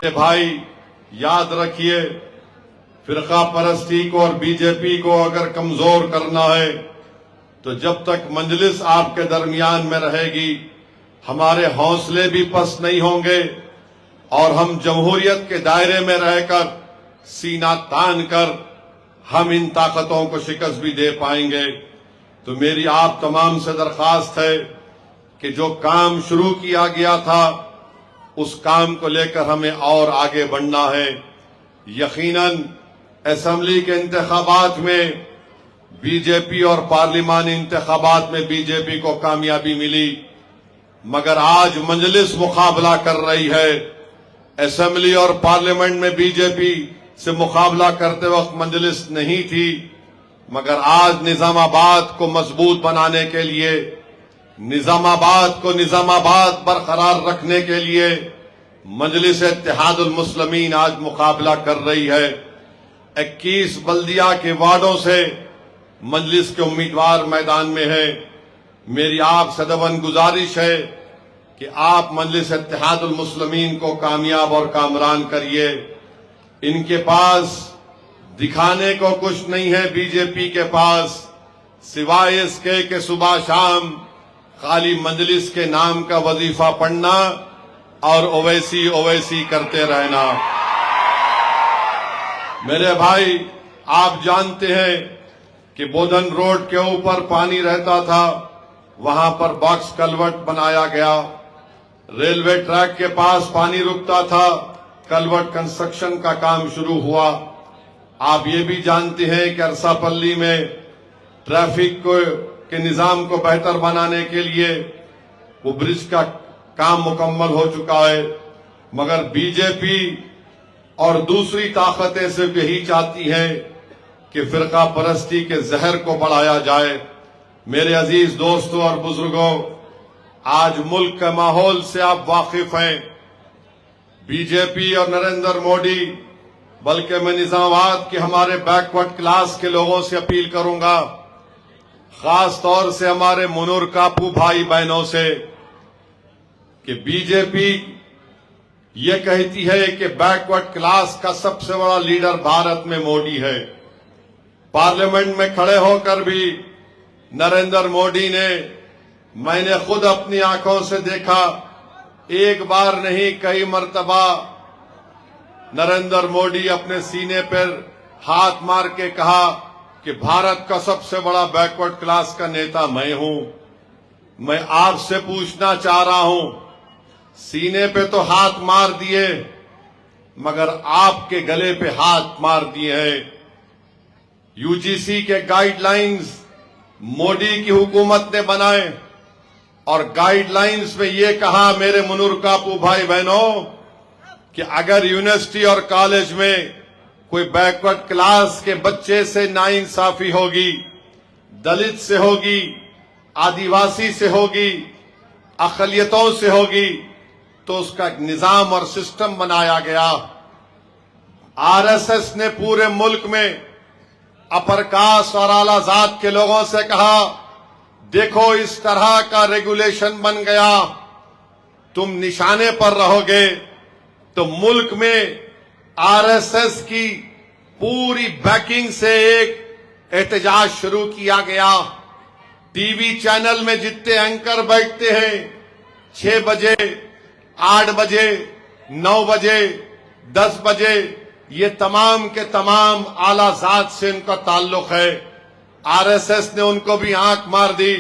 भाई याद रखिए, फिरका परस्ती को और बीजेपी को अगर कमजोर करना है तो जब तक मजलिस आपके दरमियान में रहेगी हमारे हौसले भी पस्त नहीं होंगे और हम जमहूरियत के दायरे में रहकर सीना तान कर हम इन ताकतों को शिकस्त भी दे पाएंगे। तो मेरी आप तमाम से दरखास्त है कि जो काम शुरू किया गया था उस काम को लेकर हमें और आगे बढ़ना है। यकीनन असेंबली के इंतखाबात में बीजेपी और पार्लिमानी इंतखाबात में बीजेपी को कामयाबी मिली, मगर आज मजलिस मुकाबला कर रही है। असेंबली और पार्लियामेंट में बीजेपी से मुकाबला करते वक्त मजलिस नहीं थी, मगर आज निजामाबाद को मजबूत बनाने के लिए, निजामाबाद को निजामाबाद बरकरार रखने के लिए मजलिस इत्तेहादुल मुस्लिमीन आज मुकाबला कर रही है। 21 बल्दिया के वार्डों से मजलिस के उम्मीदवार मैदान में है। मेरी आप सदवन गुजारिश है कि आप मजलिस इत्तेहादुल मुस्लिमीन को कामयाब और कामरान करिए। इनके पास दिखाने को कुछ नहीं है बीजेपी के पास, सिवाय इसके कि सुबह शाम खाली मजलिस के नाम का वजीफा पढ़ना और ओवैसी ओवैसी करते रहना। मेरे भाई, आप जानते हैं कि बोधन रोड के ऊपर पानी रहता था, वहां पर बॉक्स कलवर्ट बनाया गया। रेलवे ट्रैक के पास पानी रुकता था, कलवर्ट कंस्ट्रक्शन का काम शुरू हुआ। आप ये भी जानते हैं कि अरसापल्ली में ट्रैफिक के निजाम को बेहतर बनाने के लिए वो ब्रिज का काम मुकम्मल हो चुका है, मगर बीजेपी और दूसरी ताकतें सिर्फ यही चाहती हैं कि फिरका परस्ती के जहर को बढ़ाया जाए। मेरे अजीज दोस्तों और बुजुर्गों, आज मुल्क के माहौल से आप वाकिफ हैं। बीजेपी और नरेंद्र मोदी, बल्कि मैं निजामाबाद के हमारे बैकवर्ड क्लास के लोगों से अपील करूंगा, खास तौर से हमारे मुनूर कापू भाई बहनों से, कि बीजेपी ये कहती है कि बैकवर्ड क्लास का सबसे बड़ा लीडर भारत में मोदी है। पार्लियामेंट में खड़े होकर भी नरेंद्र मोदी ने, मैंने खुद अपनी आंखों से देखा, एक बार नहीं कई मर्तबा नरेंद्र मोदी अपने सीने पर हाथ मार के कहा कि भारत का सबसे बड़ा बैकवर्ड क्लास का नेता मैं हूं। मैं आपसे पूछना चाह रहा हूं, सीने पे तो हाथ मार दिए, मगर आपके गले पे हाथ मार दिए हैं। यूजीसी के गाइडलाइंस मोदी की हुकूमत ने बनाए और गाइडलाइंस में ये कहा, मेरे मुनूर कापू भाई बहनों, कि अगर यूनिवर्सिटी और कॉलेज में कोई बैकवर्ड क्लास के बच्चे से नाइंसाफी होगी, दलित से होगी, आदिवासी से होगी, अकलियतों से होगी, तो उसका एक निजाम और सिस्टम बनाया गया। आरएसएस ने पूरे मुल्क में अपर कास्ट और आला जात के लोगों से कहा, देखो इस तरह का रेगुलेशन बन गया, तुम निशाने पर रहोगे। तो मुल्क में आरएसएस की पूरी बैकिंग से एक एहतजाज शुरू किया गया। टीवी चैनल में जितने एंकर बैठते हैं, 6 बजे, 8 बजे, 9 बजे, 10 बजे, ये तमाम के तमाम आला जात से इनका ताल्लुक है। आरएसएस ने उनको भी आंख मार दी,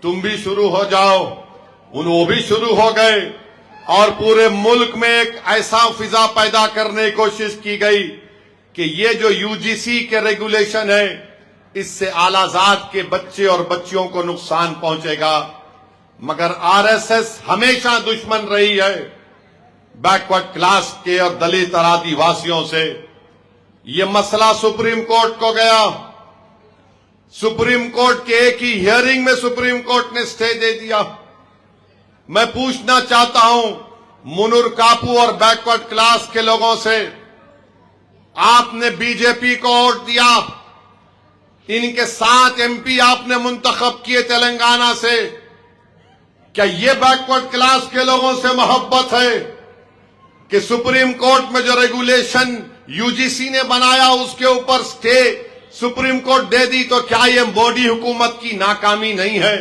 तुम भी शुरू हो जाओ। वो भी शुरू हो गए और पूरे मुल्क में एक ऐसा फिजा पैदा करने की कोशिश की गई कि ये जो यूजीसी के रेगुलेशन है, इससे आला जात के बच्चे और बच्चियों को नुकसान पहुंचेगा। मगर आरएसएस हमेशा दुश्मन रही है बैकवर्ड क्लास के और दलित और आदिवासियों से। ये मसला सुप्रीम कोर्ट को गया। सुप्रीम कोर्ट के एक ही हियरिंग में सुप्रीम कोर्ट ने स्टे दे दिया। मैं पूछना चाहता हूं मुनूर कापू और बैकवर्ड क्लास के लोगों से, आपने बीजेपी को वोट दिया, इनके 7 एमपी आपने मुंतखब किए तेलंगाना से, क्या ये बैकवर्ड क्लास के लोगों से मोहब्बत है? कि सुप्रीम कोर्ट में जो रेगुलेशन यूजीसी ने बनाया उसके ऊपर स्टे सुप्रीम कोर्ट दे दी, तो क्या ये मोदी हुकूमत की नाकामी नहीं है?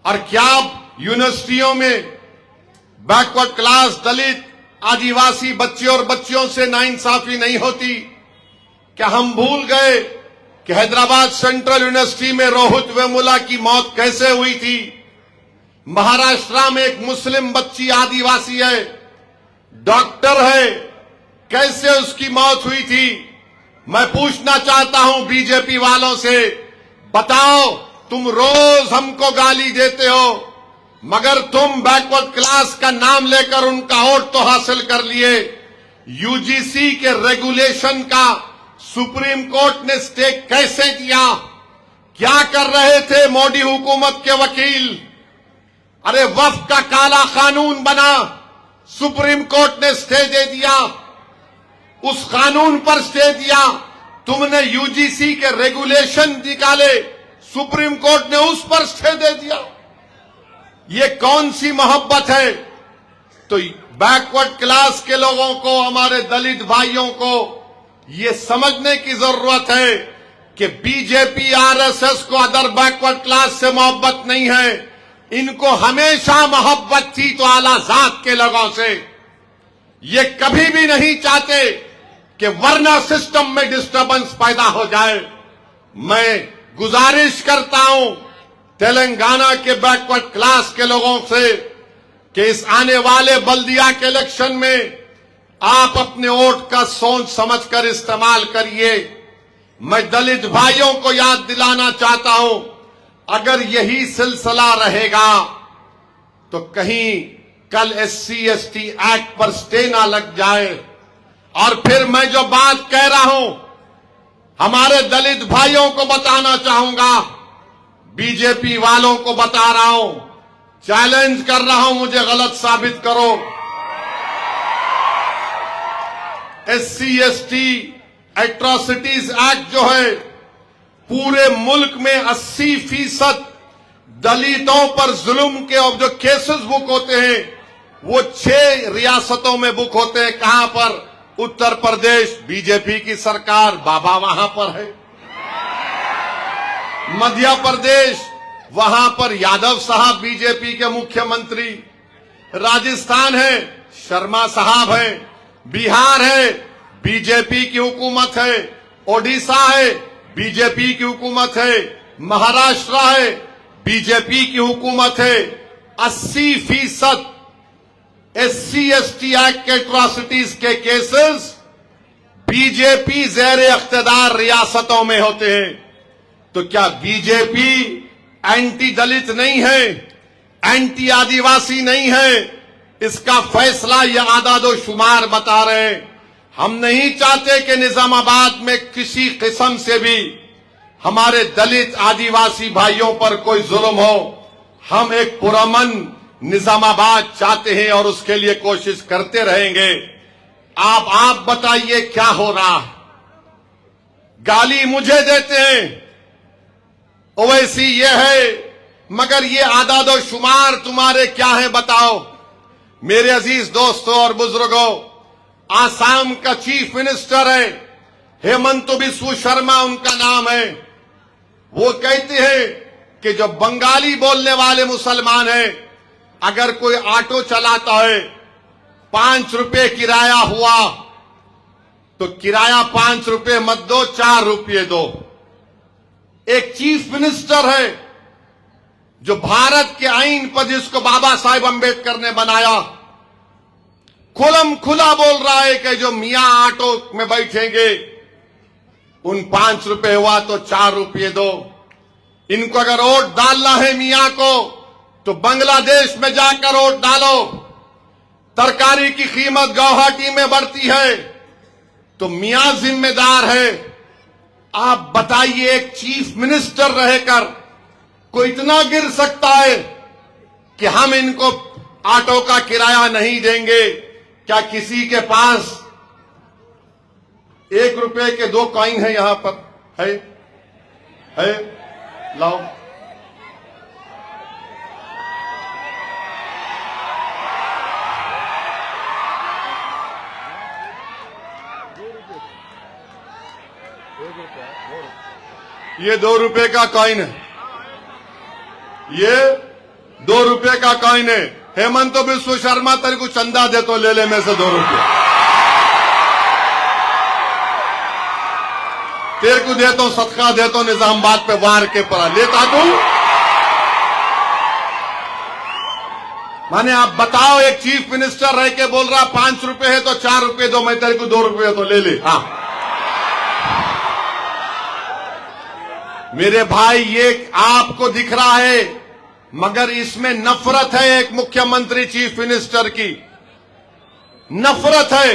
और क्या यूनिवर्सिटियों में बैकवर्ड क्लास, दलित, आदिवासी बच्चे और बच्चियों से नाइंसाफी नहीं होती? क्या हम भूल गए कि हैदराबाद सेंट्रल यूनिवर्सिटी में रोहित वेमुला की मौत कैसे हुई थी? महाराष्ट्र में एक मुस्लिम बच्ची आदिवासी है, डॉक्टर है, कैसे उसकी मौत हुई थी? मैं पूछना चाहता हूं बीजेपी वालों से, बताओ, तुम रोज हमको गाली देते हो, मगर तुम बैकवर्ड क्लास का नाम लेकर उनका वोट तो हासिल कर लिए। यूजीसी के रेगुलेशन का सुप्रीम कोर्ट ने स्टे कैसे दिया? क्या कर रहे थे मोदी हुकूमत के वकील? अरे वक्फ का काला कानून बना, सुप्रीम कोर्ट ने स्टे दे दिया, उस कानून पर स्टे दिया। तुमने यूजीसी के रेगुलेशन निकाले, सुप्रीम कोर्ट ने उस पर स्टे दे दिया। ये कौन सी मोहब्बत है? तो बैकवर्ड क्लास के लोगों को, हमारे दलित भाइयों को ये समझने की जरूरत है कि बीजेपी, आरएसएस को अदर बैकवर्ड क्लास से मोहब्बत नहीं है, इनको हमेशा मोहब्बत थी तो आला जात के लोगों से। ये कभी भी नहीं चाहते कि वरना सिस्टम में डिस्टर्बेंस पैदा हो जाए। मैं गुजारिश करता हूं तेलंगाना के बैकवर्ड क्लास के लोगों से कि इस आने वाले बल्दिया के इलेक्शन में आप अपने वोट का सोच समझकर इस्तेमाल करिए। मैं दलित भाइयों को याद दिलाना चाहता हूं, अगर यही सिलसिला रहेगा तो कहीं कल SC/ST एक्ट पर स्टे ना लग जाए। और फिर मैं जो बात कह रहा हूं, हमारे दलित भाइयों को बताना चाहूंगा, बीजेपी वालों को बता रहा हूं, चैलेंज कर रहा हूं, मुझे गलत साबित करो। SC/ST एट्रोसिटीज एक्ट जो है, पूरे मुल्क में 80% दलितों पर जुल्म के और जो केसेस बुक होते हैं वो 6 रियासतों में बुक होते हैं। कहां पर? उत्तर प्रदेश, बीजेपी की सरकार, बाबा वहां पर है। मध्य प्रदेश, वहां पर यादव साहब बीजेपी के मुख्यमंत्री। राजस्थान है, शर्मा साहब है। बिहार है, बीजेपी की हुकूमत है। ओडिशा है, बीजेपी की हुकूमत है। महाराष्ट्र है, बीजेपी की हुकूमत है। 80% SC/ST एक्ट के एट्रोसिटीज के केसेस बीजेपी ज़ेर इख्तिदार रियासतों में होते हैं। तो क्या बीजेपी एंटी दलित नहीं है, एंटी आदिवासी नहीं है? इसका फैसला ये आदादो शुमार बता रहे हैं। हम नहीं चाहते कि निजामाबाद में किसी किस्म से भी हमारे दलित आदिवासी भाइयों पर कोई जुल्म हो। हम एक पुरअमन निजामाबाद चाहते हैं और उसके लिए कोशिश करते रहेंगे। आप बताइए क्या हो रहा है? गाली मुझे देते हैं, ओवैसी ये है, मगर ये आदादो शुमार तुम्हारे क्या है बताओ? मेरे अजीज दोस्तों और बुजुर्गों, आसाम का चीफ मिनिस्टर है हेमंत बिस्व शर्मा, उनका नाम है। वो कहते हैं कि जो बंगाली बोलने वाले मुसलमान हैं, अगर कोई ऑटो चलाता है, 5 रुपए किराया हुआ तो किराया 5 रुपए मत दो, 4 रुपए दो। एक चीफ मिनिस्टर है जो भारत के आईन पर, जिसको बाबा साहेब अंबेडकर ने बनाया, खुलम खुला बोल रहा है कि जो मियां ऑटो में बैठेंगे उन 5 रुपए हुआ तो 4 रुपए दो। इनको अगर वोट डालना है मियां को तो बांग्लादेश में जाकर वोट डालो। तरकारी की कीमत गुवाहाटी में बढ़ती है तो मियां जिम्मेदार है। आप बताइए, एक चीफ मिनिस्टर रहकर कोई इतना गिर सकता है कि हम इनको ऑटो का किराया नहीं देंगे? क्या किसी के पास 1 रुपए के 2 कॉइन है? यहां पर है? लाओ। ये 2 रुपए का कॉइन है, ये 2 रुपए का कॉइन है। हेमंत बिस्व शर्मा तेरे को चंदा दे तो ले ले में से 2 रुपये, तेरे को दे तो सदका दे तो निजामाबाद पे वार के पड़ा लेता तू। माने आप बताओ, एक चीफ मिनिस्टर रह के बोल रहा 5 रुपए है तो 4 रुपए दो, मैं तेरे को 2 रुपए तो ले ले। हाँ मेरे भाई, ये आपको दिख रहा है, मगर इसमें नफरत है एक मुख्यमंत्री चीफ मिनिस्टर की, नफरत है।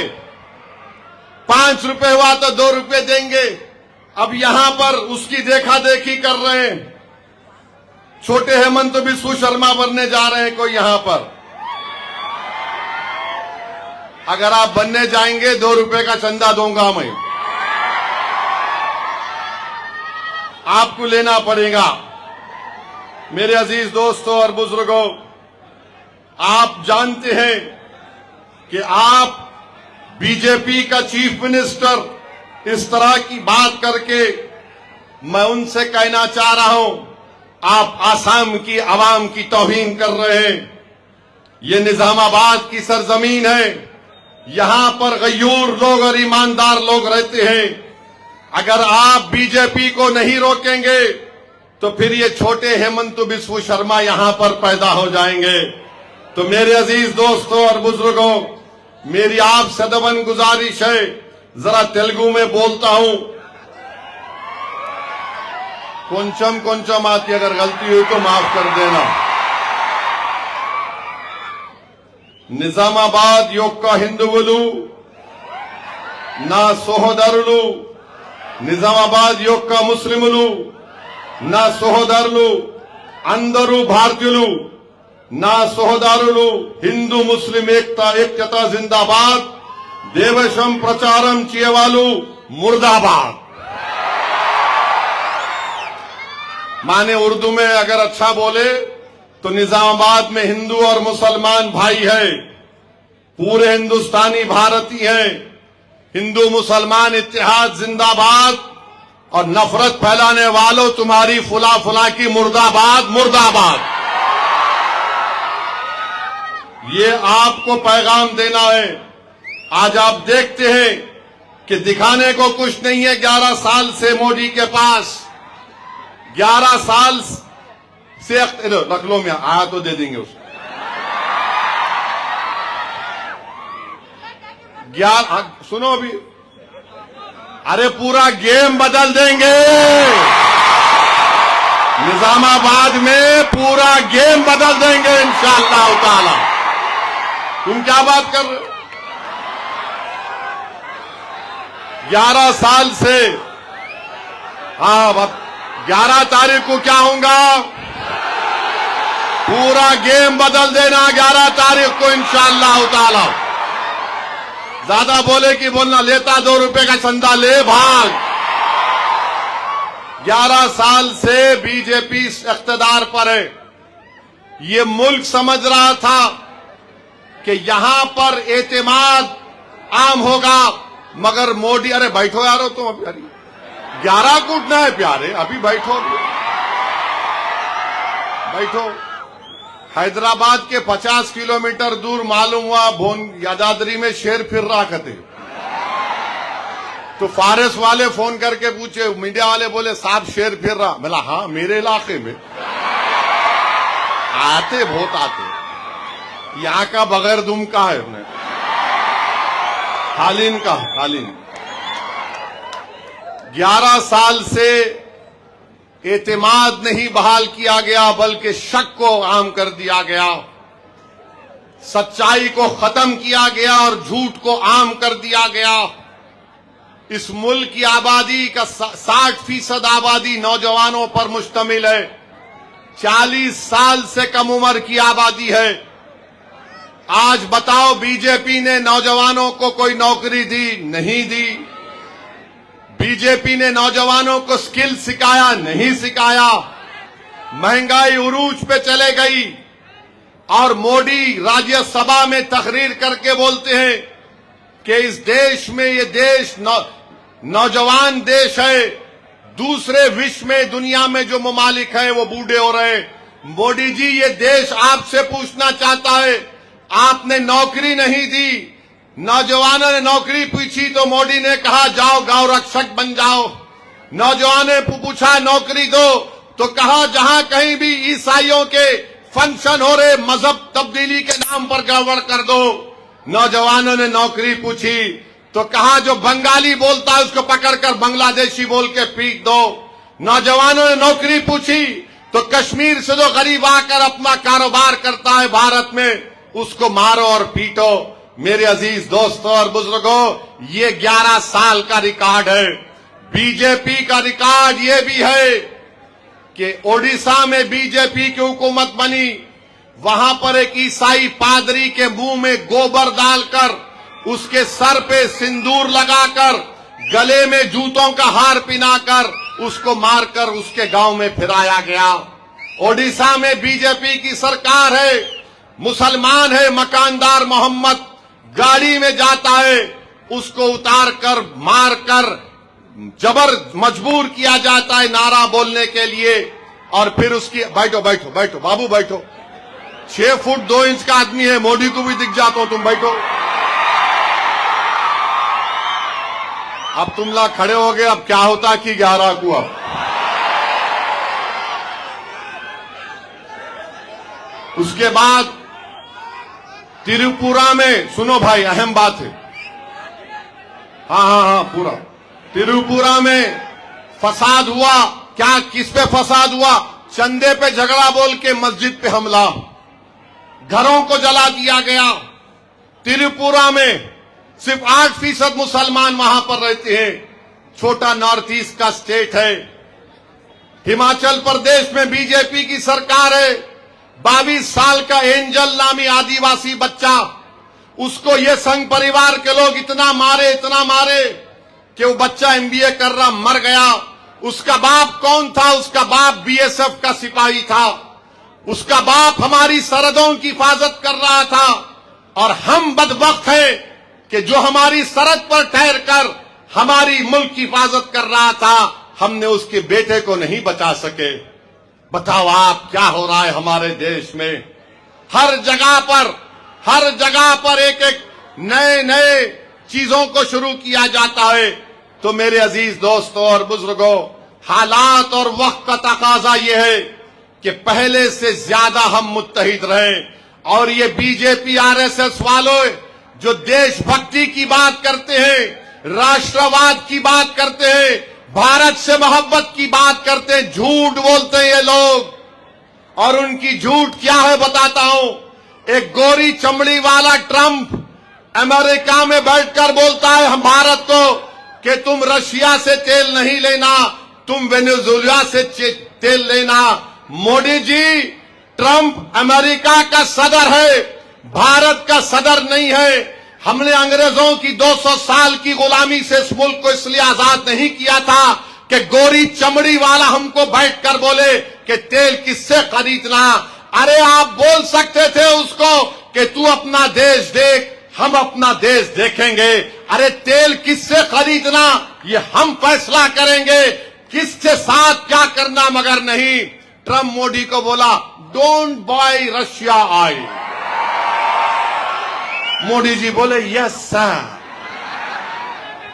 5 रुपए हुआ तो 2 रुपए देंगे। अब यहां पर उसकी देखा देखी कर रहे हैं, छोटे हेमंत बिस्व शर्मा बनने जा रहे हैं कोई यहां पर। अगर आप बनने जाएंगे 2 रुपए का चंदा दूंगा मैं, आपको लेना पड़ेगा। मेरे अजीज दोस्तों और बुजुर्गों, आप जानते हैं कि आप बीजेपी का चीफ मिनिस्टर इस तरह की बात करके, मैं उनसे कहना चाह रहा हूं, आप आसाम की आवाम की तौहीन कर रहे हैं। ये निजामाबाद की सरजमीन है, यहां पर गयूर लोग और ईमानदार लोग रहते हैं। अगर आप बीजेपी को नहीं रोकेंगे तो फिर ये छोटे हेमंत बिस्व शर्मा यहां पर पैदा हो जाएंगे। तो मेरे अजीज दोस्तों और बुजुर्गों, मेरी आप सदवन गुजारिश है, जरा तेलुगु में बोलता हूं, కొంచెం కొంచెం आती, अगर गलती हुई तो माफ कर देना। నిజామాబాద్ యొక్క హిందువులు నా సోదరులు, నిజామాబాద్ యొక్క ముస్లిములు నా సోదరులు, అందరూ భారతీయులు నా సోదరులు। హిందూ ముస్లిం ఐక్యత జిందాబాద్, దేశం ప్రచారం చేయవాళ్ళు मुर्दाबाद। माने उर्दू में अगर अच्छा बोले तो निजामाबाद में हिंदू और मुसलमान भाई है, पूरे हिंदुस्तानी भारतीय हैं। हिंदू मुसलमान इत्तेहाद जिंदाबाद, और नफरत फैलाने वालों तुम्हारी फुला फुला की मुर्दाबाद मुर्दाबाद। ये आपको पैगाम देना है। आज आप देखते हैं कि दिखाने को कुछ नहीं है। 11 साल से मोदी के पास, 11 साल से रख लो, में आया तो दे देंगे उसको। 11 सुनो अभी, अरे पूरा गेम बदल देंगे निजामाबाद में, पूरा गेम बदल देंगे इंशाअल्लाह ताला। तुम क्या बात कर रहे हो? 11 साल से, हाँ 11 तारीख को क्या होगा? पूरा गेम बदल देना 11 तारीख को इंशाअल्लाह ताला। ज्यादा बोले कि बोलना, लेता 2 रुपए का चंदा ले भाग। 11 साल से बीजेपी इख्तिदार पर है। ये मुल्क समझ रहा था कि यहां पर एतमाद आम होगा, मगर मोदी, अरे बैठो यारो तुम अभी, अरे 11 कूटना है प्यारे, अभी बैठो, बैठो। हैदराबाद के 50 किलोमीटर दूर मालूम हुआ भोन यादाद्री में शेर फिर रहा करते, तो फारस वाले फोन करके पूछे, मीडिया वाले बोले साहब शेर फिर रहा। बोला हाँ, मेरे इलाके में आते, बहुत आते। यहाँ का बगैर दुम का है, उन्हें हालिन का, हालिन। 11 साल से एतमाद नहीं बहाल किया गया, बल्कि शक को आम कर दिया गया। सच्चाई को खत्म किया गया और झूठ को आम कर दिया गया। इस मुल्क की आबादी का 60% आबादी नौजवानों पर मुश्तमिल है। 40 साल से कम उम्र की आबादी है। आज बताओ, बीजेपी ने नौजवानों को कोई नौकरी दी? नहीं दी। बीजेपी ने नौजवानों को स्किल सिखाया? नहीं सिखाया। महंगाई उरूज पे चले गई, और मोदी राज्यसभा में तकरीर करके बोलते हैं कि इस देश में, ये देश नौजवान देश है, दूसरे विश्व में, दुनिया में जो ममालिक हैं वो बूढ़े हो रहे हैं। मोदी जी, ये देश आपसे पूछना चाहता है, आपने नौकरी नहीं दी, नौजवानों ने नौकरी पूछी तो मोदी ने कहा जाओ गांव रक्षक बन जाओ। नौजवानों ने पूछा नौकरी दो तो कहा जहां कहीं भी ईसाइयों के फंक्शन हो रहे, मजहब तब्दीली के नाम पर गड़बड़ कर दो। नौजवानों ने नौकरी पूछी तो कहा जो बंगाली बोलता है उसको पकड़कर बांग्लादेशी बोल के पीट दो। नौजवानों ने नौकरी पूछी तो कश्मीर से जो गरीब आकर अपना कारोबार करता है भारत में, उसको मारो और पीटो। मेरे अजीज दोस्तों और बुजुर्गों, ये 11 साल का रिकॉर्ड है। बीजेपी का रिकॉर्ड ये भी है कि ओडिशा में बीजेपी की हुकूमत बनी, वहां पर एक ईसाई पादरी के मुंह में गोबर डालकर, उसके सर पे सिंदूर लगाकर, गले में जूतों का हार पिनाकर उसको मारकर उसके गांव में फिराया गया। ओडिशा में बीजेपी की सरकार है, मुसलमान है मकानदार मोहम्मद, गाड़ी में जाता है, उसको उतार कर मारकर जबर मजबूर किया जाता है नारा बोलने के लिए। और फिर उसकी बैठो बैठो बैठो बाबू बैठो, 6 फुट 2 इंच का आदमी है, मोदी को भी दिख जाता हो तुम, बैठो। अब तुम लोग खड़े हो गए, अब क्या होता कि 11 को अब उसके बाद त्रिपुरा में, सुनो भाई अहम बात है, हाँ पूरा त्रिपुरा में फसाद हुआ। क्या, किस पे फसाद हुआ? चंदे पे झगड़ा बोल के मस्जिद पे हमला, घरों को जला दिया गया। त्रिपुरा में सिर्फ 8% मुसलमान वहां पर रहते हैं, छोटा नॉर्थ ईस्ट का स्टेट है। हिमाचल प्रदेश में बीजेपी की सरकार है, 22 साल का एंजल नामी आदिवासी बच्चा, उसको ये संघ परिवार के लोग इतना मारे कि वो बच्चा MBA कर रहा मर गया। उसका बाप कौन था? उसका बाप BSF का सिपाही था, उसका बाप हमारी सरहदों की हिफाजत कर रहा था। और हम बदबख्त हैं कि जो हमारी सरहद पर ठहर कर हमारी मुल्क की हिफाजत कर रहा था, हमने उसके बेटे को नहीं बचा सके। बताओ आप क्या हो रहा है हमारे देश में। हर जगह पर एक एक नए चीजों को शुरू किया जाता है। तो मेरे अजीज दोस्तों और बुजुर्गों, हालात और वक्त का तकाजा यह है कि पहले से ज्यादा हम मुत्तहिद रहें। और ये बीजेपी RSS वालों जो देशभक्ति की बात करते हैं, राष्ट्रवाद की बात करते हैं, भारत से मोहब्बत की बात करते हैं, झूठ बोलते हैं ये लोग। और उनकी झूठ क्या है बताता हूं। एक गोरी चमड़ी वाला ट्रंप अमेरिका में बैठकर बोलता है हम भारत को कि तुम रशिया से तेल नहीं लेना, तुम वेनेजुएला से तेल लेना। मोदी जी, ट्रंप अमेरिका का सदर है, भारत का सदर नहीं है। हमने अंग्रेजों की 200 साल की गुलामी से इस मुल्क को इसलिए आजाद नहीं किया था कि गोरी चमड़ी वाला हमको बैठकर बोले कि तेल किससे खरीदना। अरे आप बोल सकते थे उसको कि तू अपना देश देख, हम अपना देश देखेंगे। अरे तेल किससे खरीदना ये हम फैसला करेंगे, किसके साथ क्या करना मगर नहीं। ट्रंप मोदी को बोला don't buy Russia oil. Modi ji बोले यस सर।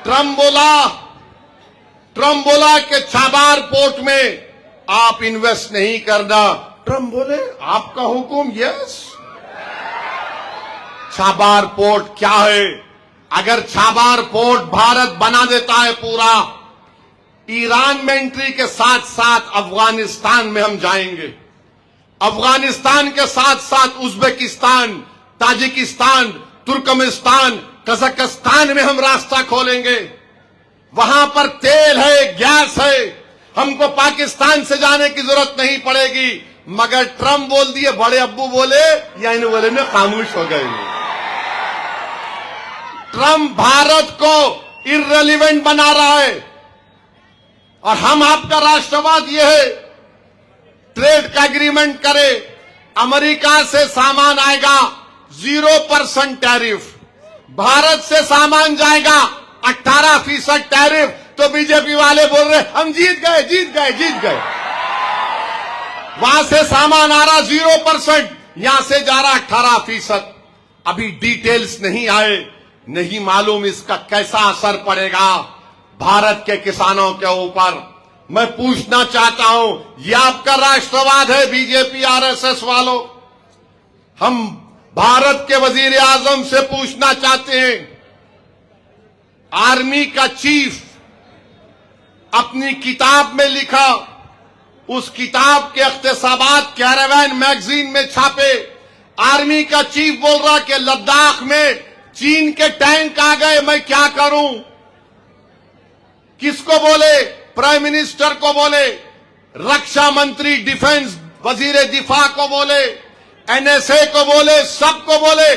ट्रंप बोला कि छाबार पोर्ट में आप इन्वेस्ट नहीं करना। ट्रंप बोले आपका हुकुम यस। छाबार पोर्ट क्या है? अगर छाबार पोर्ट भारत बना देता है पूरा, ईरान में एंट्री के साथ साथ अफगानिस्तान में हम जाएंगे, अफगानिस्तान के साथ साथ उज्बेकिस्तान, ताजिकिस्तान, तुर्कमेनिस्तान, कजाकिस्तान में हम रास्ता खोलेंगे। वहां पर तेल है, गैस है, हमको पाकिस्तान से जाने की जरूरत नहीं पड़ेगी। मगर ट्रंप बोल दिए, बड़े अब्बू बोले या इन बोले में खामोश हो गए। ट्रंप भारत को इररिलेवेंट बना रहा है। और हम आपका राष्ट्रवाद यह है, ट्रेड का एग्रीमेंट करे, अमेरिका से सामान आएगा 0% टैरिफ, भारत से सामान जाएगा 18% टैरिफ। तो बीजेपी वाले बोल रहे हम जीत गए जीत गए जीत गए। वहां से सामान आ रहा 0%, यहां से जा रहा 18%। अभी डिटेल्स नहीं आए, नहीं मालूम इसका कैसा असर पड़ेगा भारत के किसानों के ऊपर। मैं पूछना चाहता हूं, यह आपका राष्ट्रवाद है बीजेपी आरएसएस वालों? हम भारत के वजीर आजम से पूछना चाहते हैं, आर्मी का चीफ अपनी किताब में लिखा, उस किताब के इख्तिसाबात कैरावैन मैगजीन में छापे, आर्मी का चीफ बोल रहा कि लद्दाख में चीन के टैंक आ गए, मैं क्या करूं? किसको बोले? प्राइम मिनिस्टर को बोले, रक्षा मंत्री डिफेंस वजीर दिफा को बोले, एनएसए को बोले, सबको बोले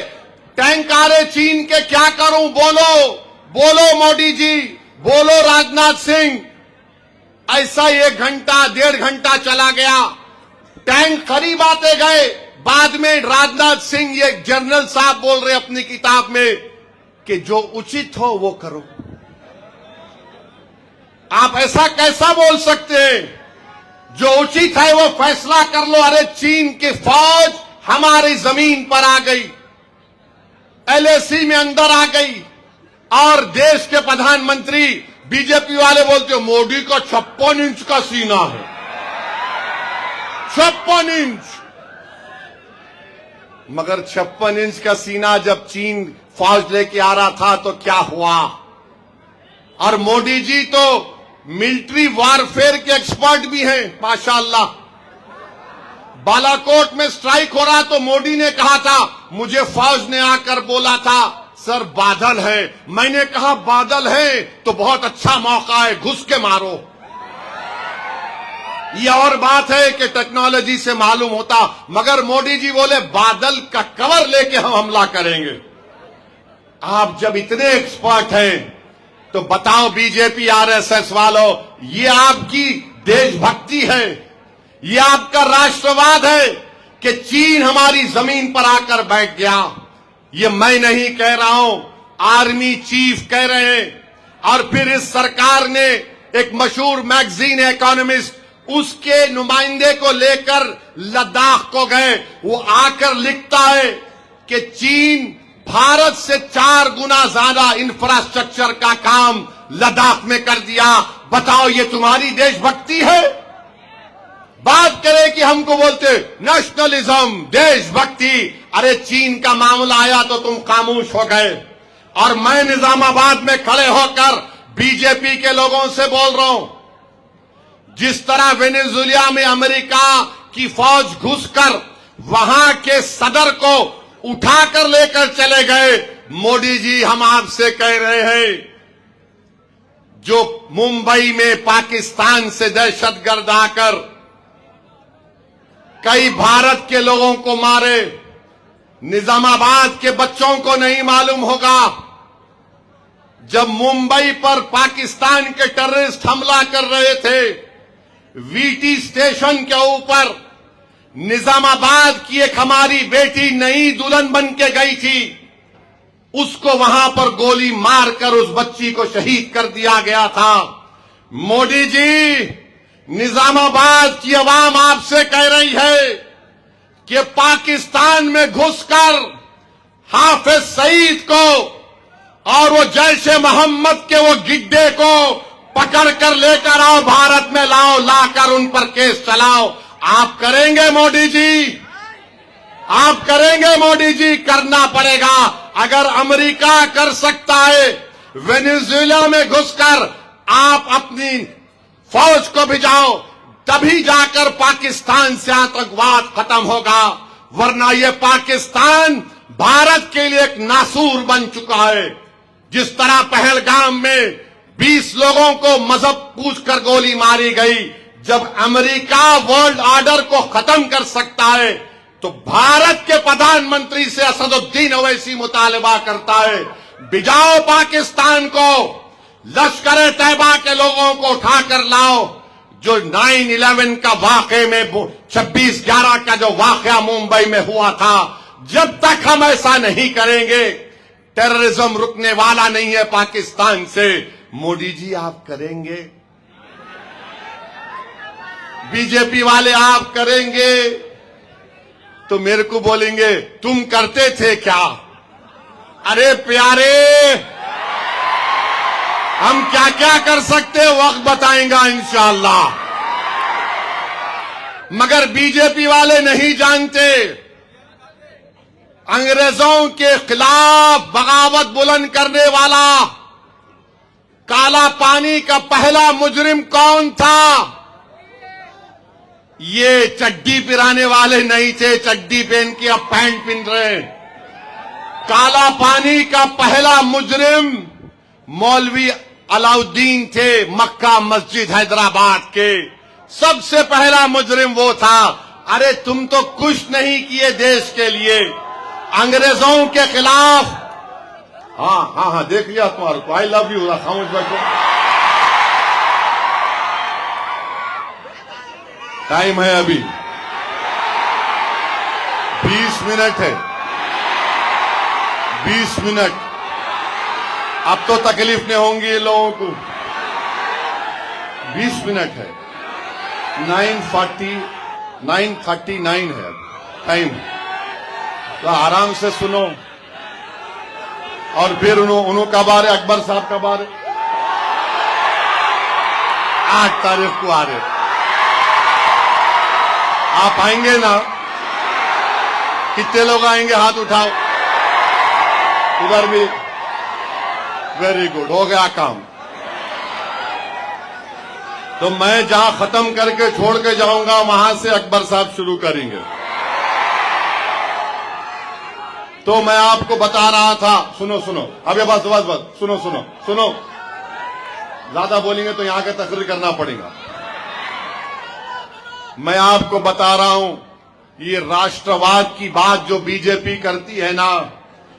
टैंक आ रहे चीन के, क्या करूं? बोलो बोलो मोदी जी, बोलो राजनाथ सिंह। ऐसा 1 घंटा 1.5 घंटा चला गया, टैंक करीब आते गए। बाद में राजनाथ सिंह, ये जनरल साहब बोल रहे अपनी किताब में कि जो उचित हो वो करो। आप ऐसा कैसा बोल सकते हैं? जो उचित है वो फैसला कर लो। अरे चीन की फौज हमारी जमीन पर आ गई, एलएसी में अंदर आ गई, और देश के प्रधानमंत्री बीजेपी वाले बोलते हो मोदी का 56 इंच का सीना है। 56 इंच, मगर 56 इंच का सीना जब चीन फौज लेके आ रहा था तो क्या हुआ? और मोदी जी तो मिलिट्री वॉरफेयर के एक्सपर्ट भी हैं माशाअल्लाह। बालाकोट में स्ट्राइक हो रहा तो मोदी ने कहा था, मुझे फौज ने आकर बोला था सर बादल है, मैंने कहा बादल है तो बहुत अच्छा मौका है, घुस के मारो। यह और बात है कि टेक्नोलॉजी से मालूम होता, मगर मोदी जी बोले बादल का कवर लेके हम हमला करेंगे। आप जब इतने एक्सपर्ट हैं तो बताओ बीजेपी आरएसएस वालों, ये आपकी देशभक्ति है, ये आपका राष्ट्रवाद है कि चीन हमारी जमीन पर आकर बैठ गया? ये मैं नहीं कह रहा हूं, आर्मी चीफ कह रहे हैं। और फिर इस सरकार ने एक मशहूर मैगजीन है इकोनॉमिस्ट, उसके नुमाइंदे को लेकर लद्दाख को गए, वो आकर लिखता है कि चीन भारत से 4 गुना ज्यादा इंफ्रास्ट्रक्चर का काम लद्दाख में कर दिया। बताओ ये तुम्हारी देशभक्ति है? बात करें कि हमको बोलते नेशनलिज्म, देशभक्ति, अरे चीन का मामला आया तो तुम खामोश हो गए। और मैं निजामाबाद में खड़े होकर बीजेपी के लोगों से बोल रहा हूं, जिस तरह वेनेजुएला में अमेरिका की फौज घुसकर वहां के सदर को उठाकर लेकर चले गए, मोदी जी हम आपसे कह रहे हैं, जो मुंबई में पाकिस्तान से दहशतगर्द आकर कई भारत के लोगों को मारे, निजामाबाद के बच्चों को नहीं मालूम होगा, जब मुंबई पर पाकिस्तान के टेररिस्ट हमला कर रहे थे, वीटी स्टेशन के ऊपर निजामाबाद की एक हमारी बेटी नई दुल्हन बन के गई थी, उसको वहां पर गोली मारकर उस बच्ची को शहीद कर दिया गया था। मोदी जी, निजामाबाद की आवाम आपसे कह रही है कि पाकिस्तान में घुसकर हाफिज सईद को और वो जैशे मोहम्मद के वो गिड्डे को पकड़ कर लेकर आओ, भारत में लाओ, लाकर उन पर केस चलाओ। आप करेंगे मोदी जी? आप करेंगे मोदी जी? करना पड़ेगा। अगर अमेरिका कर सकता है वेनेजुएला में घुसकर, आप अपनी फौज को भिजाओ, तभी जाकर पाकिस्तान से आतंकवाद खत्म होगा, वरना ये पाकिस्तान भारत के लिए एक नासूर बन चुका है। जिस तरह पहलगाम में 20 लोगों को मजहब पूछकर गोली मारी गई, जब अमेरिका वर्ल्ड ऑर्डर को खत्म कर सकता है तो भारत के प्रधानमंत्री से असदुद्दीन ओवैसी मुतालबा करता है, भिजाओ पाकिस्तान को, लश्कर तैयबा के लोगों को उठाकर लाओ। जो 9/11 का वाकये में 26/11 का जो वाकया मुंबई में हुआ था, जब तक हम ऐसा नहीं करेंगे टेररिज्म रुकने वाला नहीं है पाकिस्तान से। मोदी जी आप करेंगे? बीजेपी वाले आप करेंगे? तो मेरे को बोलेंगे तुम करते थे क्या? अरे प्यारे, हम क्या क्या कर सकते वक्त बताएंगा इंशाअल्लाह। मगर बीजेपी वाले नहीं जानते, अंग्रेजों के खिलाफ बगावत बुलंद करने वाला काला पानी का पहला मुजरिम कौन था? ये चड्डी पिराने वाले नहीं थे, चड्डी पहन के अब पैंट पहन रहे। काला पानी का पहला मुजरिम मौलवी अलाउद्दीन थे, मक्का मस्जिद हैदराबाद के सबसे पहला मुजरिम वो था। अरे तुम तो कुछ नहीं किए देश के लिए, अंग्रेजों के खिलाफ। हाँ, देख लिया तुम्हारे को। आई लव यू, खामोश बैठो। टाइम है अभी 20 मिनट है, 20 मिनट। अब तो तकलीफ नहीं होंगी ये लोगों को। 20 मिनट है, 9:39 है टाइम। तो आराम से सुनो। और फिर उन्हों कब आ रहे? अकबर साहब कब आ रहे? 8 तारीख को आ रहे। आप आएंगे ना? कितने लोग आएंगे? हाथ उठाओ। उधर भी। वेरी गुड, हो गया काम। तो मैं जहां खत्म करके छोड़ के जाऊंगा वहां से अकबर साहब शुरू करेंगे। तो मैं आपको बता रहा था, सुनो अब ये बस सुनो। ज्यादा बोलेंगे तो यहां के तकरीर करना पड़ेगा। मैं आपको बता रहा हूं, ये राष्ट्रवाद की बात जो बीजेपी करती है ना,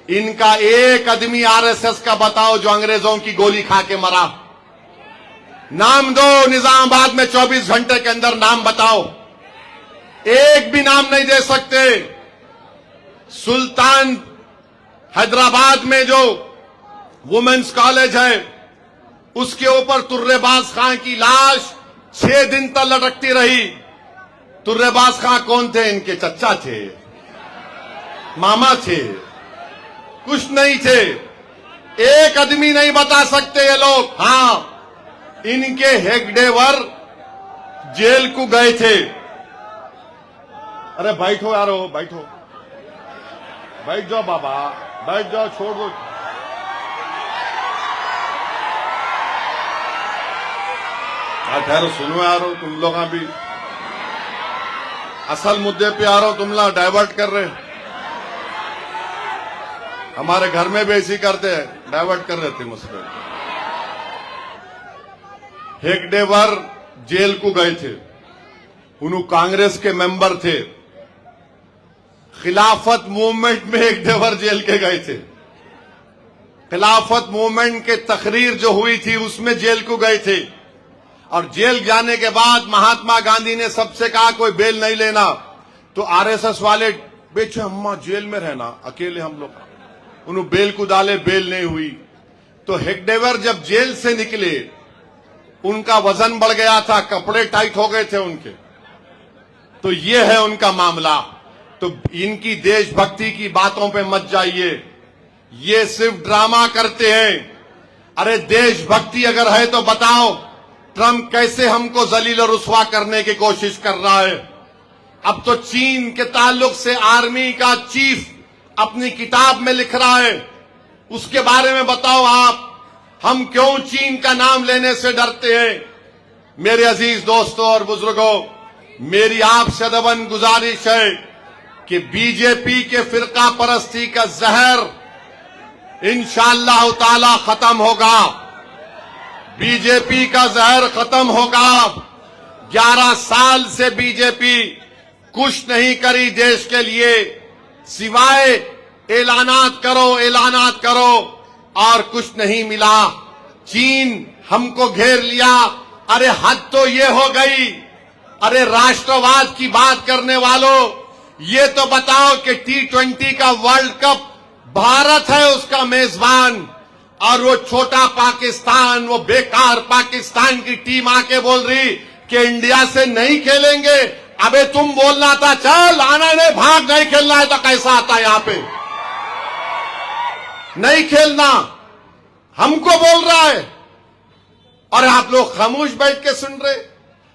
इनका एक आदमी आरएसएस का बताओ जो अंग्रेजों की गोली खा के मरा। नाम दो, निजामाबाद में 24 घंटे के अंदर नाम बताओ। एक भी नाम नहीं दे सकते। सुल्तान हैदराबाद में जो वुमेन्स कॉलेज है, उसके ऊपर तुर्रेबाज खां की लाश 6 दिन तक लटकती रही। तुर्रेबाज खां कौन थे? इनके चचा थे, मामा थे, कुछ नहीं थे। एक आदमी नहीं बता सकते ये लोग। हां, इनके हेगडेवर जेल को गए थे। अरे बैठो यारो, बैठो, बैठ जाओ बाबा, बैठ जाओ, छोड़ दो। ठहरो, सुनो यारो, तुम लोग अभी असल मुद्दे पे आ रहा हो, तुम लोग डाइवर्ट कर रहे। हमारे घर में भी ऐसी करते हैं, डाइवर्ट कर रहे थे मुझसे। हेगडेवर जेल को गए थे, उन्होंने कांग्रेस के मेंबर थे। खिलाफत मूवमेंट में हेगडेवर जेल के गए थे। खिलाफत मूवमेंट के तकरीर जो हुई थी उसमें जेल को गए थे। और जेल जाने के बाद महात्मा गांधी ने सबसे कहा कोई बेल नहीं लेना। तो आरएसएस वाले बेचे अम्मा जेल में रहना अकेले हम लोग, उन्होंने बेल को डाले, बेल नहीं हुई। तो हेगडेवर जब जेल से निकले, उनका वजन बढ़ गया था, कपड़े टाइट हो गए थे उनके। तो ये है उनका मामला। तो इनकी देशभक्ति की बातों पे मत जाइए, ये सिर्फ ड्रामा करते हैं। अरे देशभक्ति अगर है तो बताओ, ट्रंप कैसे हमको जलील और रुस्वा करने की कोशिश कर रहा है। अब तो चीन के ताल्लुक से आर्मी का चीफ अपनी किताब में लिख रहा है, उसके बारे में बताओ आप, हम क्यों चीन का नाम लेने से डरते हैं। मेरे अजीज दोस्तों और बुजुर्गों, मेरी आपसे अदबन गुजारिश है कि बीजेपी के फिरका परस्ती का जहर इंशाअल्लाह ताला खत्म होगा। बीजेपी का जहर खत्म होगा। 11 साल से बीजेपी कुछ नहीं करी देश के लिए, सिवाय ऐलानात करो और कुछ नहीं मिला। चीन हमको घेर लिया। अरे हद तो ये हो गई। अरे राष्ट्रवाद की बात करने वालों, ये तो बताओ कि T20 का वर्ल्ड कप भारत है उसका मेजबान, और वो छोटा पाकिस्तान, वो बेकार पाकिस्तान की टीम आके बोल रही कि इंडिया से नहीं खेलेंगे। अबे तुम बोलना था चल आना, नहीं भाग, नहीं खेलना है तो कैसा आता यहां पे? नहीं खेलना हमको बोल रहा है और आप लोग खामोश बैठ के सुन रहे।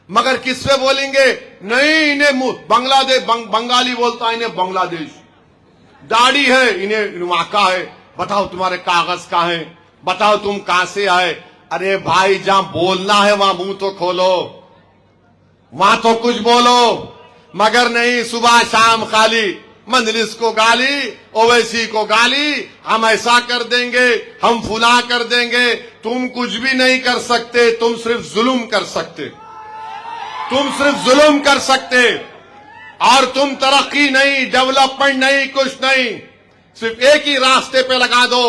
मगर किस पे बोलेंगे? नहीं, इन्हें बांग्लादेश, बंगाली बोलता है इन्हें बांग्लादेश, दाढ़ी है इन्हें वहां का है, बताओ तुम्हारे कागज कहां है, बताओ तुम कहां से आए। अरे भाई जहां बोलना है वहां मुंह तो खोलो, वहां तो कुछ बोलो। मगर नहीं, सुबह शाम खाली मजलिस को गाली, ओवैसी को गाली, हम ऐसा कर देंगे, हम फुला कर देंगे। तुम कुछ भी नहीं कर सकते, तुम सिर्फ जुल्म कर सकते, तुम सिर्फ जुल्म कर सकते। और तुम तरक्की नहीं, डेवलपमेंट नहीं, कुछ नहीं, सिर्फ एक ही रास्ते पे लगा दो।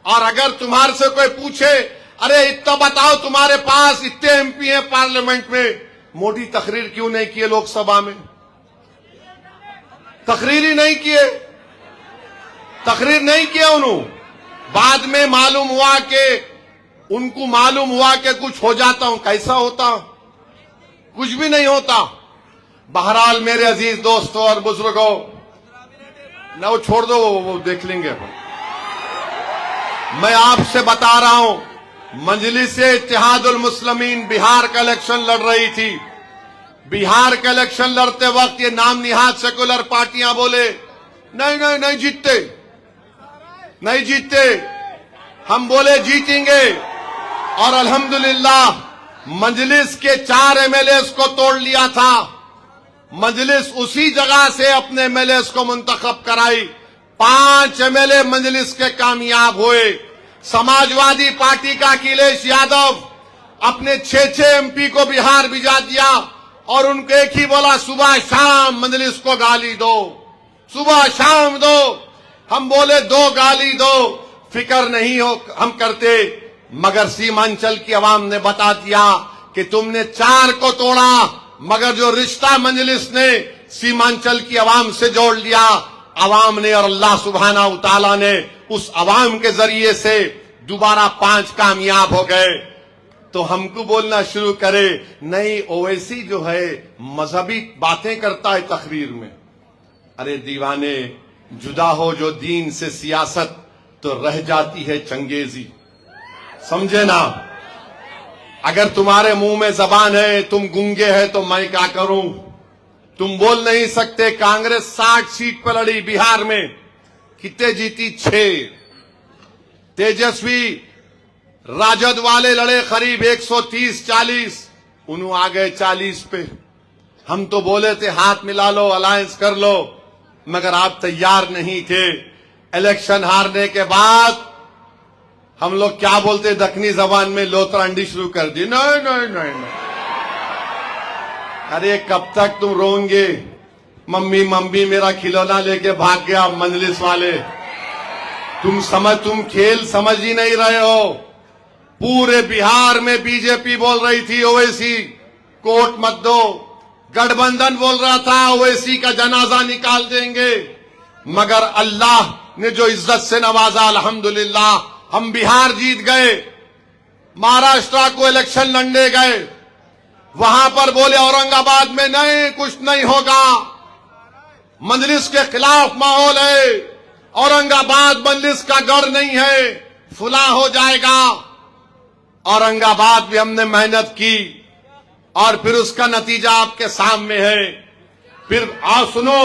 और अगर तुम्हारे से कोई पूछे अरे इतना बताओ तुम्हारे पास इतने एमपी हैं पार्लियामेंट में, मोदी तकरीर क्यों नहीं किए लोकसभा में? तकरीर ही नहीं किए, तकरीर नहीं किया उन्होंने। बाद में मालूम हुआ कि उनको मालूम हुआ कि कुछ हो जाता हूं, कैसा होता? कुछ भी नहीं होता। बहरहाल मेरे अजीज दोस्तों और बुजुर्गों, ना वो छोड़ दो, वो देख लेंगे अपन। मैं आपसे बता रहा हूं, मजलिस-ए इत्तेहादुल मुस्लिमीन बिहार का इलेक्शन लड़ रही थी। बिहार का इलेक्शन लड़ते वक्त ये नाम निहाद सेकुलर पार्टियां बोले नहीं नहीं नहीं जीतते, नहीं जीतते। हम बोले जीतेंगे और अल्हम्दुलिल्लाह मजलिस के 4 एमएलए को तोड़ लिया था। मजलिस उसी जगह से अपने एमएलए को मुंतखब कराई। 5 एमएलए मजलिस के कामयाब हुए। समाजवादी पार्टी का अखिलेश यादव अपने 6 एमपी को बिहार भिजा दिया और उनको एक ही बोला सुबह शाम मजलिस को गाली दो, सुबह शाम दो। हम बोले 2 गाली दो, फिक्र नहीं हो हम करते। मगर सीमांचल की आवाम ने बता दिया कि तुमने 4 को तोड़ा, मगर जो रिश्ता मजलिस ने सीमांचल की आवाम से जोड़ लिया, आवाम ने और अल्लाह सुब्हाना व तआला ने उस आवाम के जरिए से दोबारा 5 कामयाब हो गए। तो हमको बोलना शुरू करे नहीं ओवैसी जो है मजहबी बातें करता है तकरीर में। अरे दीवाने, जुदा हो जो दीन से सियासत तो रह जाती है चंगेजी, समझे ना? अगर तुम्हारे मुंह में जबान है, तुम गूंगे हैं तो मैं क्या करूं? तुम बोल नहीं सकते। कांग्रेस 60 सीट पर लड़ी बिहार में, कितने जीती? 6। तेजस्वी राजद वाले लड़े करीब 130-40, उन्होंने आ गए 40 पे। हम तो बोले थे हाथ मिला लो, अलायंस कर लो, मगर आप तैयार नहीं थे। इलेक्शन हारने के बाद हम लोग क्या बोलते दक्षिणी जबान में, लोतरंडी शुरू कर दी। नहीं नहीं नहीं नहीं, अरे कब तक तुम रोंगे? मम्मी मम्मी मेरा खिलौना लेके भाग गया मजलिस वाले। तुम खेल समझ ही नहीं रहे हो। पूरे बिहार में बीजेपी बोल रही थी ओवैसी को वोट मत दो, गठबंधन बोल रहा था ओवैसी का जनाजा निकाल देंगे। मगर अल्लाह ने जो इज्जत से नवाजा, अल्हम्दुलिल्लाह हम बिहार जीत गए। महाराष्ट्र को इलेक्शन लड़ने गए, वहां पर बोले औरंगाबाद में नहीं, कुछ नहीं होगा, मजलिस के खिलाफ माहौल है, औरंगाबाद मजलिस का गढ़ नहीं है, फुला हो जाएगा। औरंगाबाद भी हमने मेहनत की और फिर उसका नतीजा आपके सामने है। फिर आओ सुनो,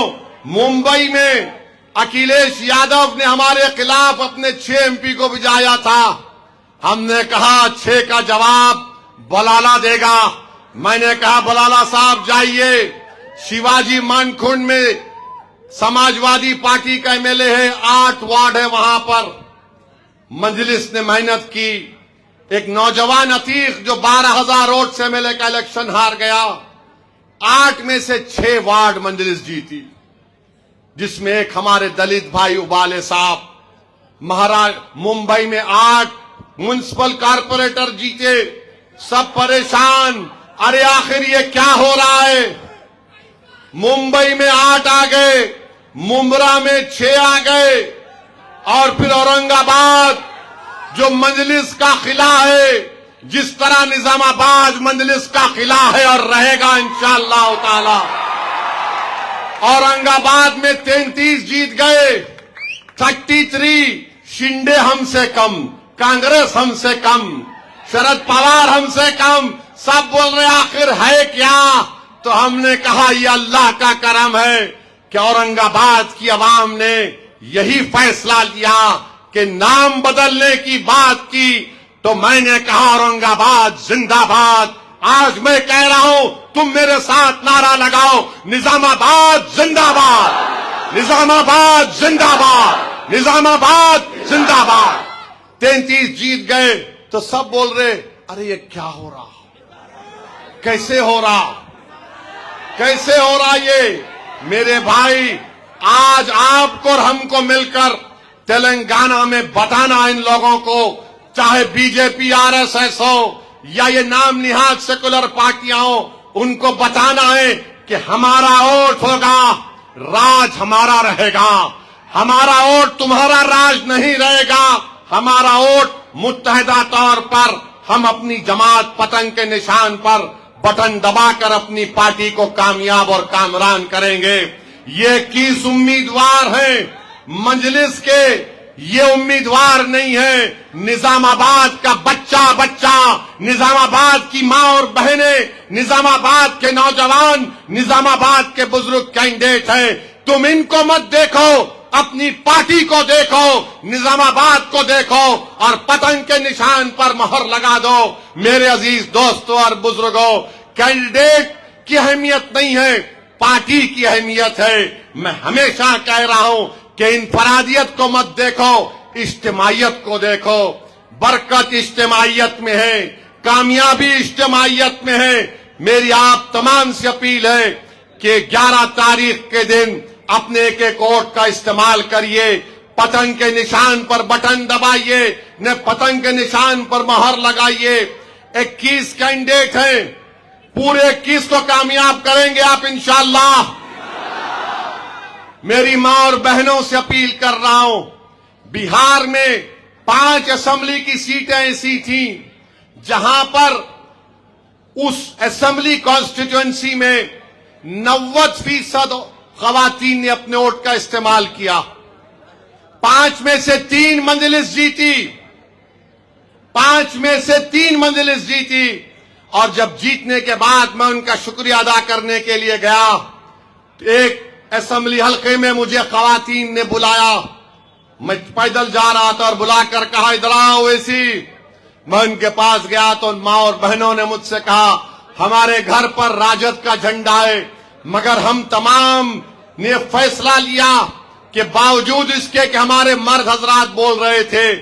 मुंबई में अखिलेश यादव ने हमारे खिलाफ अपने 6 एमपी को भिजाया था। हमने कहा 6 का जवाब बलाला देगा। मैंने कहा बलाला साहब जाइए, शिवाजी मानकुंड में समाजवादी पार्टी का एमएलए है, 8 वार्ड है वहां पर। मजलिस ने मेहनत की। एक नौजवान अतीक जो 12,000 वोट से एमएलए का इलेक्शन हार गया, 8 में से 6 वार्ड मजलिस जीती, जिसमें एक हमारे दलित भाई उबाले साहब। मुंबई में 8 म्युनिसिपल कारपोरेटर जीते, सब परेशान, अरे आखिर ये क्या हो रहा है? मुंबई में 8 आ गए, मुंब्रा में 6 आ गए, और फिर औरंगाबाद जो मजलिस का किला है, जिस तरह निजामाबाद मजलिस का किला है और रहेगा इंशाअल्लाह ताला। औरंगाबाद में 33 जीत गए, 33। शिंदे हमसे कम, कांग्रेस हमसे कम, शरद पवार हमसे कम, सब बोल रहे आखिर है क्या? तो हमने कहा यह अल्लाह का करम है कि औरंगाबाद की आवाम ने यही फैसला लिया कि नाम बदलने की बात की। तो मैंने कहा औरंगाबाद जिंदाबाद। आज मैं कह रहा हूं, तुम मेरे साथ नारा लगाओ, निजामाबाद जिंदाबाद, निजामाबाद जिंदाबाद, निजामाबाद जिंदाबाद। 33 जीत गए तो सब बोल रहे अरे ये क्या हो रहा, कैसे हो रहा, कैसे हो रहा ये? मेरे भाई, आज आपको और हमको मिलकर तेलंगाना में बताना इन लोगों को, चाहे बीजेपी आरएसएस हो या ये नाम निहाद सेकुलर पार्टियां हो, उनको बताना है कि हमारा वोट होगा, राज हमारा रहेगा। हमारा वोट तुम्हारा राज नहीं रहेगा। हमारा वोट मुत्तहिदा तौर पर हम अपनी जमात पतंग के निशान पर बटन दबाकर अपनी पार्टी को कामयाब और कामरान करेंगे। ये 21 उम्मीदवार हैं मजलिस के, ये उम्मीदवार नहीं है निजामाबाद का बच्चा बच्चा, निजामाबाद की मां और बहनें, निजामाबाद के नौजवान, निजामाबाद के बुजुर्ग कैंडिडेट हैं। तुम इनको मत देखो, अपनी पार्टी को देखो, निजामाबाद को देखो और पतंग के निशान पर मोहर लगा दो। मेरे अजीज दोस्तों और बुजुर्गों, कैंडिडेट की अहमियत नहीं है, पार्टी की अहमियत है। मैं हमेशा कह रहा हूं कि इनफरादियत को मत देखो, इज्तिमाइयत को देखो। बरकत इज्तिमाइयत में है, कामयाबी इज्तिमाइयत में है। मेरी आप तमाम से अपील है कि 11 तारीख के दिन अपने एक एक वोट का इस्तेमाल करिए, पतंग के निशान पर बटन दबाइए, न पतंग के निशान पर मोहर लगाइए। 21 कैंडिडेट हैं, पूरे 21 को कामयाब करेंगे आप इंशाअल्लाह। मेरी मां और बहनों से अपील कर रहा हूं, बिहार में 5 असेंबली की सीटें ऐसी थी जहां पर उस असेंबली कॉन्स्टिट्यूएंसी में 90% खवातीन ने अपने वोट का इस्तेमाल किया। 5 में से 3 मजलिस जीती, 5 में से 3 मजलिस जीती। और जब जीतने के बाद मैं उनका शुक्रिया अदा करने के लिए गया, तो एक असेंबली हल्के में मुझे खवातीन ने बुलाया। मैं पैदल जा रहा था और बुलाकर कहा इधर आओ ऐसी। मैं उनके पास गया तो मां और बहनों ने मुझसे कहा हमारे घर पर राजद का झंडा है, मगर हम तमाम ने फैसला लिया कि बावजूद इसके कि हमारे मर्द हजरात बोल रहे थे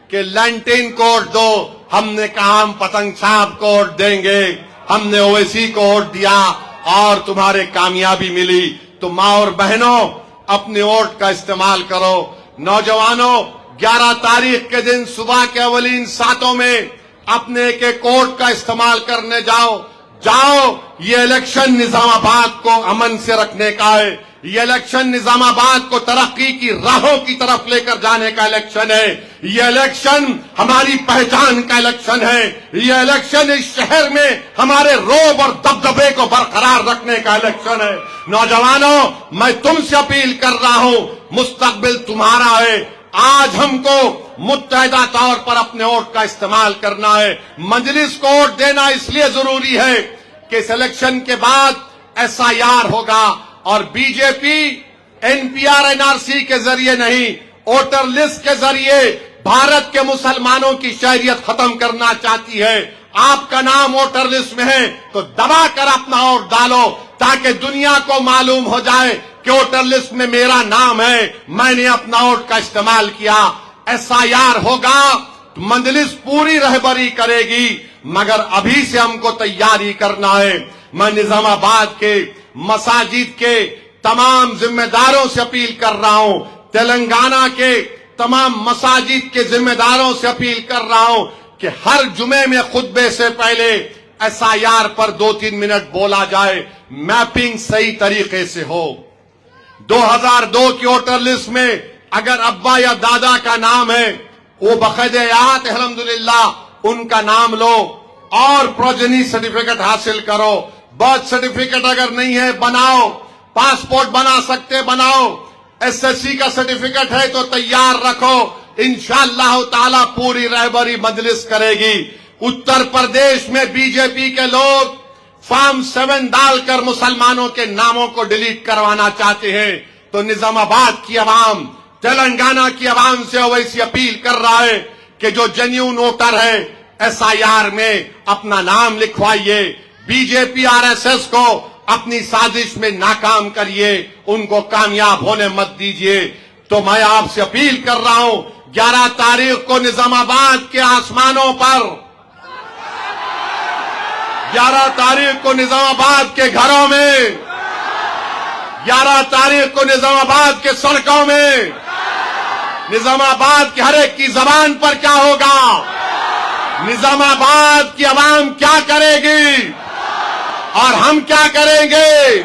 कि लैंटिन को वोट दो, हमने कहा हम पतंग साहब को वोट देंगे। हमने ओवैसी को वोट दिया और तुम्हारे कामयाबी मिली। तो मां और बहनों, अपने वोट का इस्तेमाल करो। नौजवानों, 11 तारीख के दिन सुबह के अवलीन सातों में अपने एक एक वोट का इस्तेमाल करने जाओ। ये इलेक्शन निजामाबाद को अमन से रखने का है। ये इलेक्शन निजामाबाद को तरक्की की राहों की तरफ लेकर जाने का इलेक्शन है। ये इलेक्शन हमारी पहचान का इलेक्शन है। ये इलेक्शन इस शहर में हमारे रोब और दबदबे को बरकरार रखने का इलेक्शन है। नौजवानों, मैं तुमसे अपील कर रहा हूं, मुस्तकबिल तुम्हारा है। आज हमको मुत्तहिदा तौर पर अपने वोट का इस्तेमाल करना है। मजलिस को वोट देना इसलिए जरूरी है कि इस इलेक्शन के बाद SIR होगा और बीजेपी NPR NRC के जरिए नहीं, वोटर लिस्ट के जरिए भारत के मुसलमानों की शहरियत खत्म करना चाहती है। आपका नाम वोटर लिस्ट में है तो दबाकर अपना वोट डालो, ताकि दुनिया को मालूम हो जाए कि वोटर लिस्ट में मेरा नाम है, मैंने अपना वोट का इस्तेमाल किया। SIR होगा तो मजलिस पूरी रहबरी करेगी, मगर अभी से हमको तैयारी करना है। मैं निजामाबाद के मसाजिद के तमाम जिम्मेदारों से अपील कर रहा हूं, तेलंगाना के तमाम मसाजिद के जिम्मेदारों से अपील कर रहा हूं कि हर जुमे में खुतबे से पहले SIR पर 2-3 मिनट बोला जाए, मैपिंग सही तरीके से हो। 2002 की वोटर लिस्ट में अगर अब्बा या दादा का नाम है वो बकायदयात अल्हम्दुलिल्लाह उनका नाम लो और प्रोजनी सर्टिफिकेट हासिल करो। बर्थ सर्टिफिकेट अगर नहीं है बनाओ, पासपोर्ट बना सकते बनाओ, एसएससी का सर्टिफिकेट है तो तैयार रखो। इंशाअल्लाह ताला पूरी रहबरी मजलिस करेगी। उत्तर प्रदेश में बीजेपी के लोग फॉर्म 7 डालकर मुसलमानों के नामों को डिलीट करवाना चाहते हैं, तो निजामाबाद की आवाम, तेलंगाना की आवाम से ओवैसी अपील कर रहा है कि जो जेन्युइन वोटर है एसआईआर में अपना नाम लिखवाइए। बीजेपी आरएसएस को अपनी साजिश में नाकाम करिए, उनको कामयाब होने मत दीजिए। तो मैं आपसे अपील कर रहा हूं, 11 तारीख को निजामाबाद के आसमानों पर, 11 तारीख को निजामाबाद के घरों में, 11 तारीख को निजामाबाद के सड़कों में, निजामाबाद के हर एक की जबान पर क्या होगा, निजामाबाद की आवाम क्या करेगी और हम क्या करेंगे।